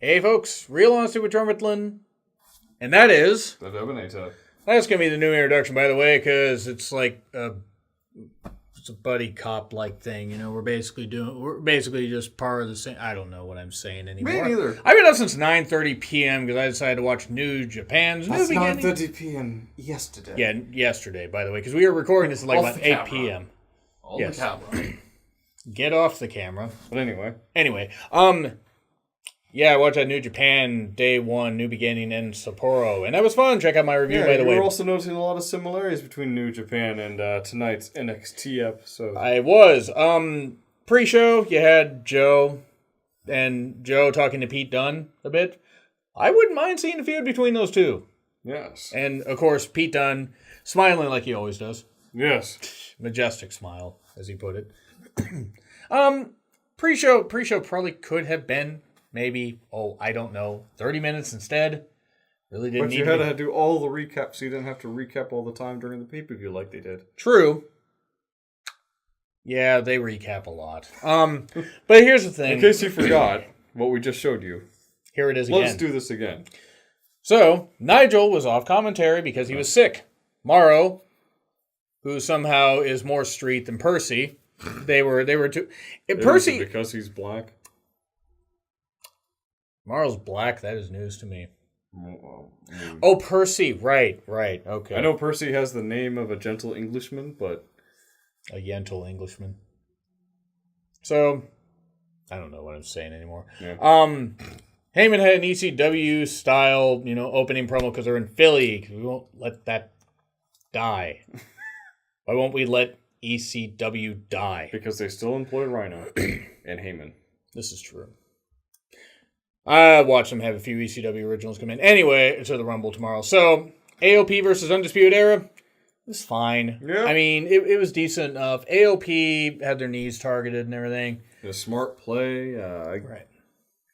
Hey folks, Real Honesty with Jonn Ritland. And that is... The Dominator. That's going to be the new introduction, by the way, because it's like it's a buddy cop-like thing. You know, we're basically just part of the same... I don't know what I'm saying anymore. Me neither. I've been up since 9:30 p.m. because I decided to watch New Japan's That's New Beginning. 9:30 p.m. yesterday. Yeah, yesterday, by the way, because we were recording this at like about 8 p.m. On the camera. Get off the camera. But anyway. Yeah, I watched that New Japan Day 1, New Beginning in Sapporo, and that was fun. Check out my review, by the way. We're also noticing a lot of similarities between New Japan and tonight's NXT episode. I was. Pre-show, you had Joe talking to Pete Dunne a bit. I wouldn't mind seeing a feud between those two. Yes. And, of course, Pete Dunne smiling like he always does. Yes. Majestic smile, as he put it. Pre-show probably could have been maybe, I don't know, 30 minutes instead. Really didn't need to. But you had to do all the recaps, so you didn't have to recap all the time during the pay-per-view like they did. True. Yeah, they recap a lot. But here's the thing. In case you forgot what we just showed you. Here it is again. Let's do this again. So, Nigel was off commentary because he was sick. Morrow, who somehow is more street than Percy, they were two. Percy, because he's black. Morrow's black. That is news to me. Oh, Percy. Right. Okay. I know Percy has the name of a gentle Englishman, but... A gentle Englishman. So, I don't know what I'm saying anymore. Yeah. Heyman had an ECW style, opening promo because they're in Philly. We won't let that die. Why won't we let ECW die? Because they still employ Rhino and Heyman. This is true. I watched them have a few ECW originals come in. Anyway, to the Rumble tomorrow. So, AOP versus Undisputed Era. It was fine. Yeah. I mean, it was decent enough. AOP had their knees targeted and everything. A smart play. Right.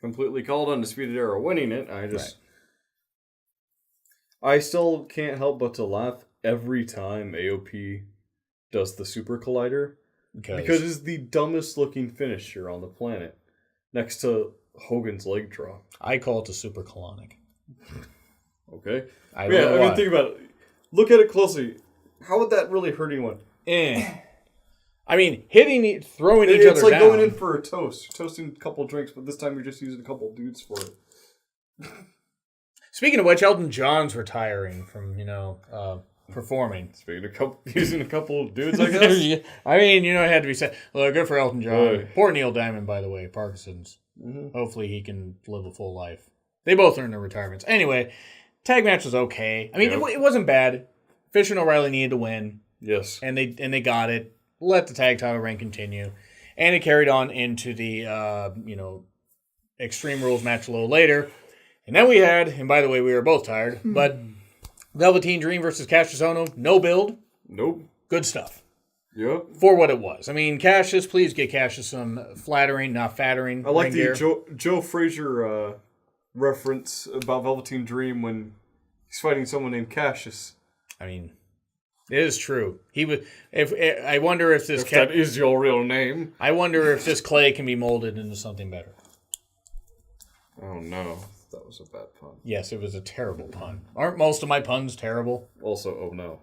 Completely called Undisputed Era winning it. I still can't help but to laugh every time AOP does the Super Collider. Because it's the dumbest looking finisher on the planet. Next to Hogan's leg draw. I call it the Super Colonic. Okay. I mean, think about it. Look at it closely. How would that really hurt anyone? I mean, throwing each other down. It's like going in for a toast. You're toasting a couple drinks, but this time you're just using a couple dudes for it. Speaking of which, Elton John's retiring from, performing. Speaking of using a couple of dudes, I guess. I mean, it had to be said. Well, good for Elton John. Poor Neil Diamond, by the way, Parkinson's. Mm-hmm. Hopefully he can live a full life. They both earned their retirements. Anyway, tag match was okay. I mean, it wasn't bad. Fish and O'Reilly needed to win. Yes. And they got it. Let the tag title reign continue. And it carried on into the, Extreme Rules match a little later. And then we had, and by the way, we were both tired, but Velveteen Dream versus Cassius Ohno, no build. Nope. Good stuff. Yep. For what it was. I mean, Cassius, please get Cassius some flattering, not fattering. I like the Joe Frazier reference about Velveteen Dream when he's fighting someone named Cassius. I mean, it is true. He would. I wonder if this that is your real name. I wonder if this clay can be molded into something better. Oh no, that was a bad pun. Yes, it was a terrible pun. Aren't most of my puns terrible? Also, oh no.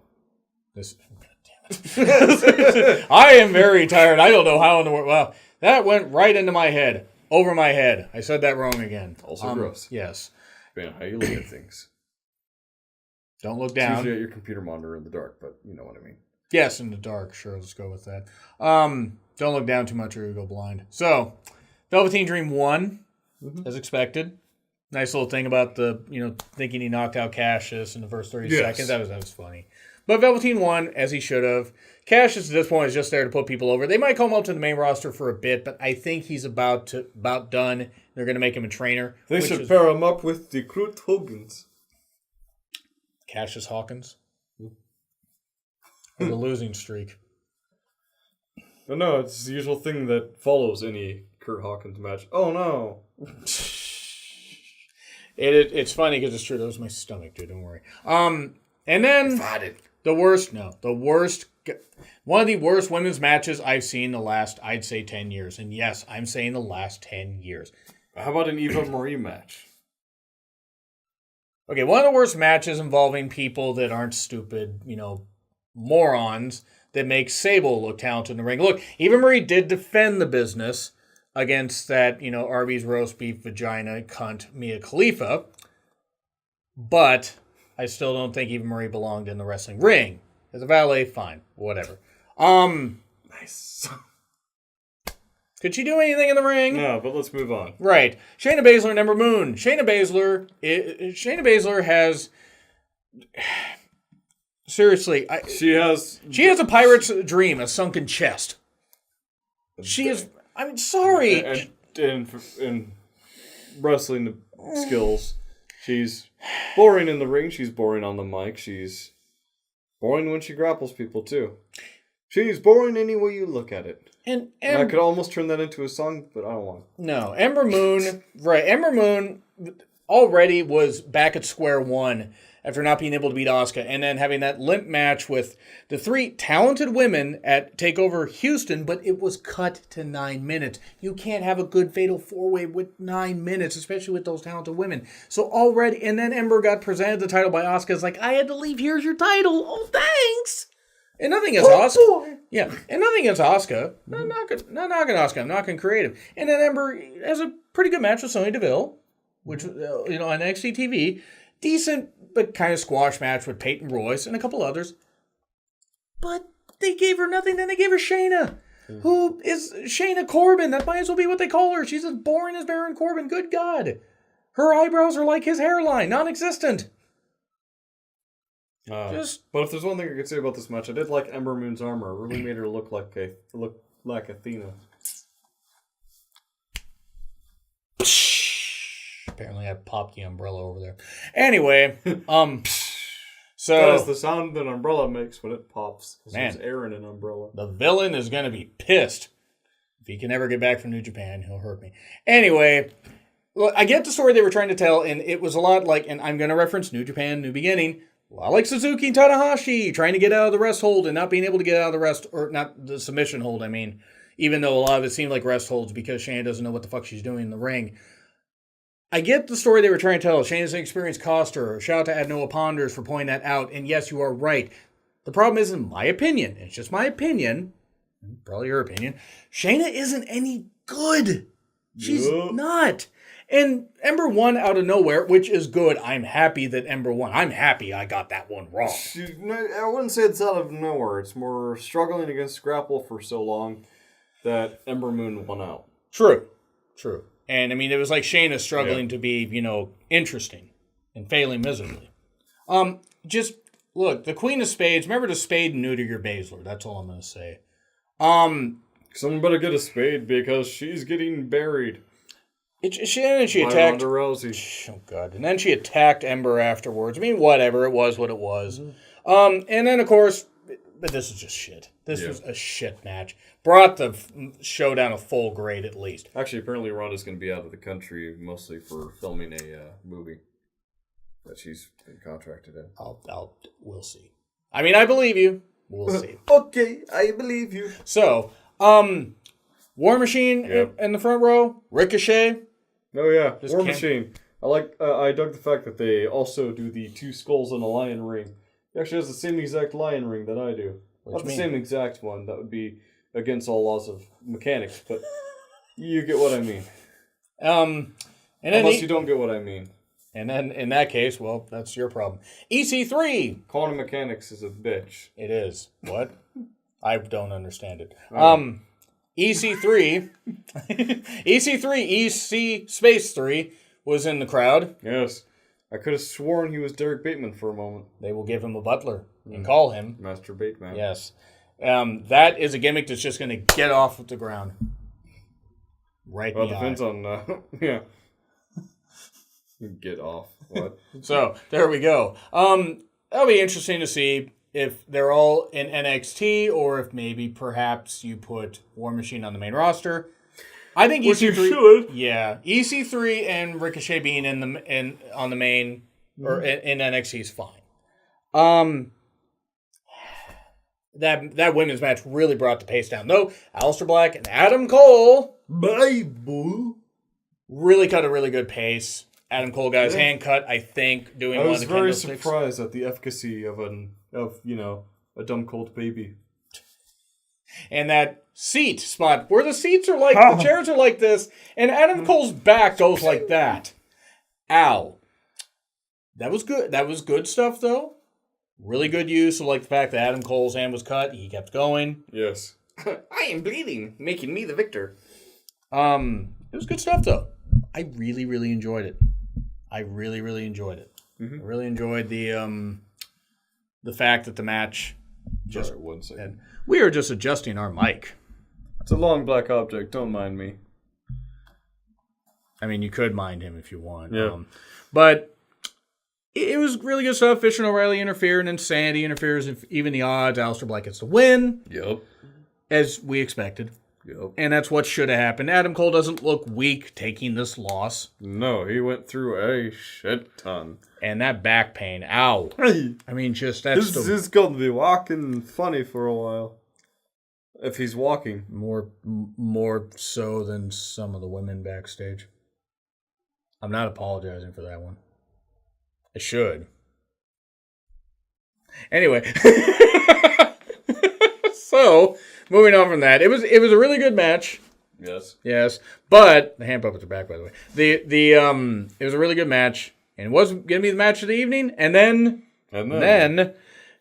I am very tired. I don't know how in the world. Wow, that went right into my head. Over my head. I said that wrong again. Also gross. Yes. Man, how you look at things. Don't look down. It's usually at your computer monitor in the dark, but you know what I mean. Yes, in the dark. Sure, let's go with that. Don't look down too much or you'll go blind. So, Velveteen Dream won, as expected. Nice little thing about thinking he knocked out Cassius in the first 30 seconds. That was funny. But Velveteen won, as he should have. Cassius, at this point, is just there to put people over. They might call him up to the main roster for a bit, but I think he's about done. They're going to make him a trainer. They should pair him up with the Crute Hogans. Cassius Hawkins? Or the losing streak? No, it's the usual thing that follows any Kurt Hawkins match. Oh, no. It's funny because it's true. That was my stomach, dude. Don't worry. And then one of the worst women's matches I've seen in the last, I'd say, 10 years. And yes, I'm saying the last 10 years. How about an Eva Marie match? Okay, one of the worst matches involving people that aren't stupid, morons that make Sable look talented in the ring. Look, Eva Marie did defend the business against that, Arby's roast beef vagina cunt Mia Khalifa, but I still don't think Eva Marie belonged in the wrestling ring. As a valet, fine, whatever. Nice. Could she do anything in the ring? No, but let's move on. Right. Shayna Baszler and Ember Moon. Shayna Baszler has... Seriously. She has a pirate's dream, a sunken chest. She is... I'm sorry. And wrestling skills, she's boring in the ring. She's boring on the mic. She's boring when she grapples people, too. She's boring any way you look at it. And I could almost turn that into a song, but I don't want to. No, Ember Moon, right. Ember Moon already was back at square one after not being able to beat Asuka, and then having that limp match with the 3 talented women at TakeOver Houston, but it was cut to 9 minutes. You can't have a good fatal 4-way with 9 minutes, especially with those talented women. So already, and then Ember got presented the title by Asuka. It's like, I had to leave, here's your title. Oh, thanks! And nothing against Asuka. Yeah, and nothing against Asuka. Not knocking Asuka. I'm knocking creative. And then Ember has a pretty good match with Sonya Deville, which, on NXT TV. Decent, but kind of squash match with Peyton Royce and a couple others. But they gave her nothing. Then they gave her Shayna, who is Shayna Corbin. That might as well be what they call her. She's as boring as Baron Corbin. Good God. Her eyebrows are like his hairline, non-existent. But if there's one thing I could say about this match, I did like Ember Moon's armor. It really made her look like Athena. Apparently I popped the umbrella over there. Anyway, so that is the sound that an umbrella makes when it pops. There's air in an umbrella. The villain is going to be pissed. If he can ever get back from New Japan, he'll hurt me. Anyway, look, I get the story they were trying to tell, and it was a lot like, and I'm going to reference New Japan, New Beginning, a lot like Suzuki and Tanahashi, trying to get out of the rest hold and not being able to get out of the rest, or not the submission hold, I mean, even though a lot of it seemed like rest holds because Shayna doesn't know what the fuck she's doing in the ring. I get the story they were trying to tell. Shayna's inexperience cost her. Shout out to Adnoa Ponders for pointing that out. And yes, you are right. The problem is, in my opinion, it's just my opinion, probably your opinion, Shayna isn't any good. She's not. And Ember won out of nowhere, which is good. I'm happy that Ember won. I'm happy I got that one wrong. I wouldn't say it's out of nowhere. It's more struggling against Grapple for so long that Ember Moon won out. True. And, I mean, it was like Shayna struggling to be, interesting and failing miserably. Just, look, the Queen of Spades, remember to spade and neuter your Baszler. That's all I'm going to say. Someone better get a spade because she's getting buried. She attacked Ronda Rousey. Oh, God. And then she attacked Ember afterwards. I mean, whatever. It was what it was. And then, of course, but this is just shit. This was a shit match. Brought the showdown a full grade at least. Actually, apparently Ronda's going to be out of the country mostly for filming a movie that she's been contracted in. We'll see. I mean, I believe you. We'll see. Okay, I believe you. So, War Machine in the front row. Ricochet. Oh, yeah. War Machine. I dug the fact that they also do the 2 skulls in a lion ring. He actually has the same exact lion ring that I do. Not the same exact one. That would be against all laws of mechanics, but you get what I mean. Unless you don't get what I mean. And then, in that case, well, that's your problem. EC3! Quantum mechanics is a bitch. It is. What? I don't understand it. EC3... EC3, EC Space 3 was in the crowd. Yes. I could have sworn he was Derek Bateman for a moment. They will give him a butler and call him Master Bateman. Yes. That is a gimmick that's just going to get off of the ground. Right. Well, it depends on, yeah. Get off. What? So, there we go. That'll be interesting to see if they're all in NXT or if maybe perhaps you put War Machine on the main roster. I think Which EC3 you should. Yeah. EC3 and Ricochet being on the main or in NXT is fine. That women's match really brought the pace down. Though, Aleister Black and Adam Cole. Bye, boo. really cut a really good pace. Adam Cole got his hand cut, I think, doing one of the candlesticks. I was very surprised at the efficacy of a dumb cold baby. And that seat spot where the seats are like the chairs are like this, and Adam Cole's back goes like that. Ow. That was good. That was good stuff, though. Really good use of like the fact that Adam Cole's hand was cut. He kept going. Yes. I am bleeding, making me the victor. It was good stuff, though. I really, really enjoyed it. I really, really enjoyed it. Mm-hmm. I really enjoyed the fact that the match. Just sorry, 1 second. We are just adjusting our mic. It's a long black object. Don't mind me. I mean, you could mind him if you want. Yeah. But it was really good stuff. Fish and O'Reilly interfere, and then Sandy interferes. And even the odds, Aleister Black gets the win. Yep. As we expected. Yep. And that's what should have happened. Adam Cole doesn't look weak taking this loss. No, he went through a shit ton. And that back pain, ow. Hey, I mean, just that's this is going to be walking funny for a while. If he's walking. More so than some of the women backstage. I'm not apologizing for that one. I should. Anyway. So, moving on from that. It was a really good match. Yes. But the hand puppets are back, by the way. It was a really good match. And it was going to be the match of the evening. And then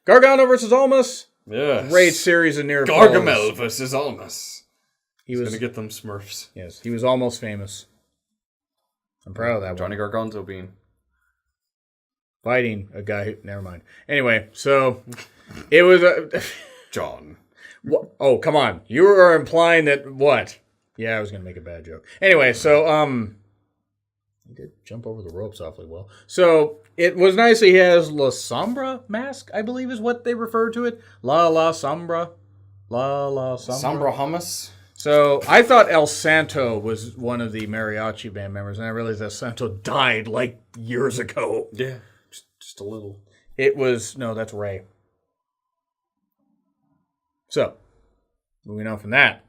Gargano versus Almas. Yes. Great series of near Gargamel versus Almas. He's going to get them Smurfs. Yes, he was almost famous. I'm proud of that Johnny Gargano being. Fighting a guy who... Never mind. Anyway, so it was a... John. Oh, come on. You were implying that what? Yeah, I was going to make a bad joke. Anyway, so... He did jump over the ropes awfully well. So, it was nice that he has La Sombra mask, I believe is what they refer to it. La Sombra. La Sombra. Sombra hummus. So, I thought El Santo was one of the mariachi band members, and I realized El Santo died like years ago. Yeah, just a little. It was... No, that's Ray. So, moving on from that.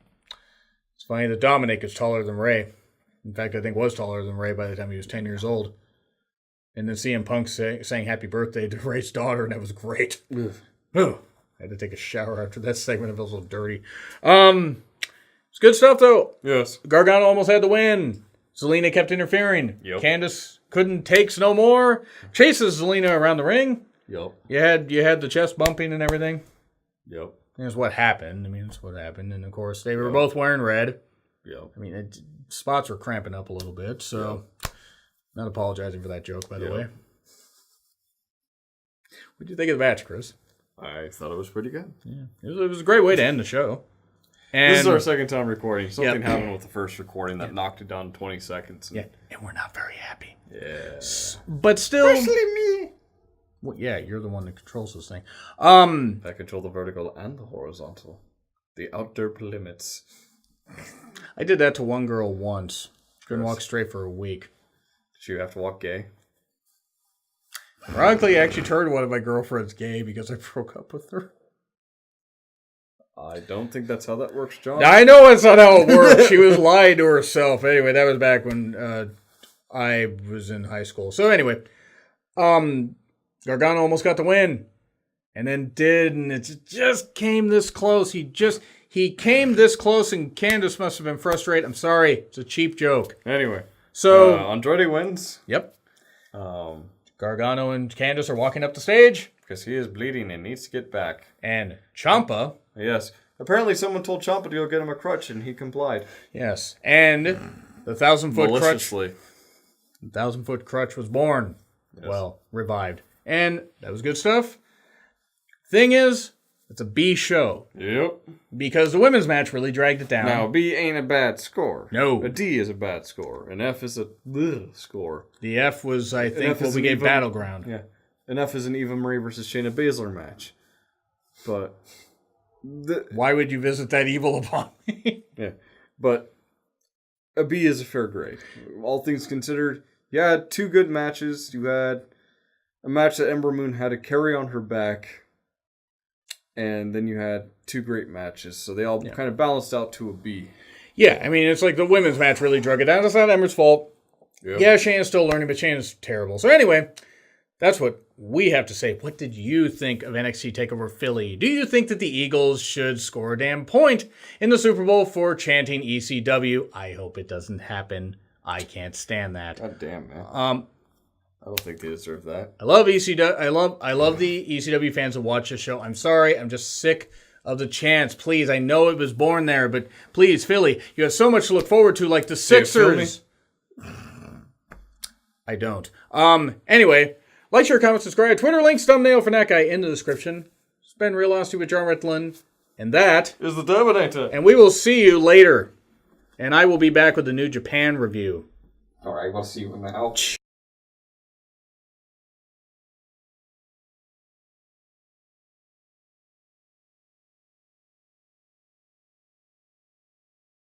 It's funny that Dominic is taller than Ray. In fact, I think was taller than Ray by the time he was 10 years old. And then CM Punk saying happy birthday to Ray's daughter, and that was great. I had to take a shower after that segment. It felt so dirty. It's good stuff, though. Yes. Gargano almost had the win. Zelina kept interfering. Yep. Candice couldn't take no more. Chases Zelina around the ring. Yep. You had the chest bumping and everything. Yep. That's what happened. I mean, that's what happened. And, of course, they were both wearing red. Yep. I mean, spots were cramping up a little bit, so not apologizing for that joke, by the way. What did you think of the match, Chris? I thought it was pretty good. Yeah, it was a great way to end the show. And this is our second time recording. Something happened with the first recording that knocked it down 20 seconds. And we're not very happy. Yeah. But still... Especially me. Well, yeah, you're the one that controls this thing. I control the vertical and the horizontal. The outer limits. I did that to one girl once. Couldn't walk straight for a week. Did you have to walk gay? Ironically, I actually turned one of my girlfriends gay because I broke up with her. I don't think that's how that works, John. I know that's not how it works. She was lying to herself. Anyway, that was back when I was in high school. So anyway, Gargano almost got the win. And then and it just came this close. He came this close, and Candice must have been frustrated. I'm sorry. It's a cheap joke. Anyway. So Andrade wins. Yep. Gargano and Candice are walking up the stage. Because he is bleeding and needs to get back. And Ciampa. Yes. Apparently someone told Ciampa to go get him a crutch, and he complied. Yes. And the 1,000-foot crutch. The 1,000-foot crutch was born. Yes. Well, revived. And that was good stuff. Thing is, it's a B show. Yep. Because the women's match really dragged it down. Now, B ain't a bad score. No. A D is a bad score. An F is a score. The F was, I think, what we gave Battleground. Yeah. An F is an Eva Marie versus Shayna Baszler match. But... Why would you visit that evil upon me? Yeah. But a B is a fair grade. All things considered, you had two good matches. You had a match that Ember Moon had to carry on her back. And then you had two great matches. So they all kind of balanced out to a B. Yeah, I mean, it's like the women's match really drug it down. It's not Emmer's fault. Yep. Yeah, Shayna's still learning, but Shayna's terrible. So anyway, that's what we have to say. What did you think of NXT TakeOver Philly? Do you think that the Eagles should score a damn point in the Super Bowl for chanting ECW? I hope it doesn't happen. I can't stand that. God damn, man. I don't think they deserve that. I love ECW. I love the ECW fans who watch this show. I'm sorry. I'm just sick of the chants. Please, I know it was born there, but please, Philly, you have so much to look forward to, like the Sixers. I don't. Anyway, like, share, comment, subscribe. Twitter links, thumbnail for that guy in the description. Spend real honesty with Jonn Ritland. And that is the Dominator. And we will see you later. And I will be back with the New Japan review. All right, we'll see you now.